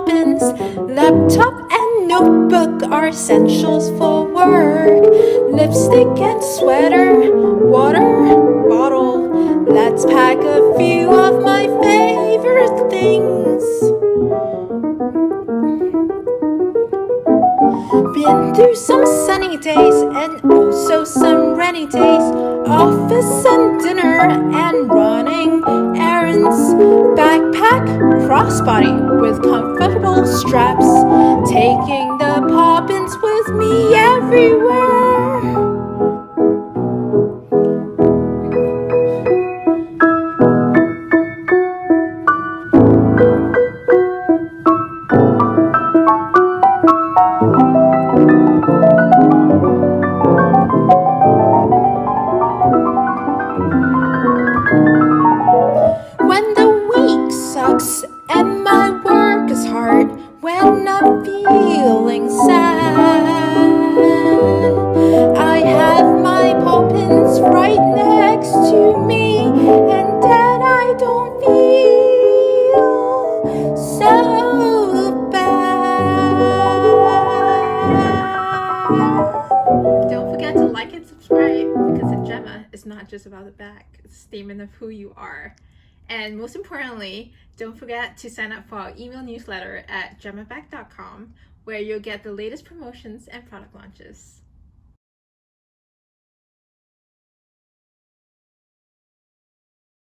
poppins. Laptop and notebook are essentials for work. Lipstick and sweater, water bottle. Let's pack a few of my favorite things. Been through some sunny days and also some rainy days. Office and dinner and running errands. Backpack, crossbody with comfortable straps. Taking the poppins with me everywhere. When the week sucks and my work is hard, when I'm feeling sad, I have my poppins right next to me, and then I don't feel so bad. Don't forget to like and subscribe, because in Gemma, it's not just about the bag, it's a statement of who you are. And most importantly, don't forget to sign up for our email newsletter at jemmabag.com, where you'll get the latest promotions and product launches.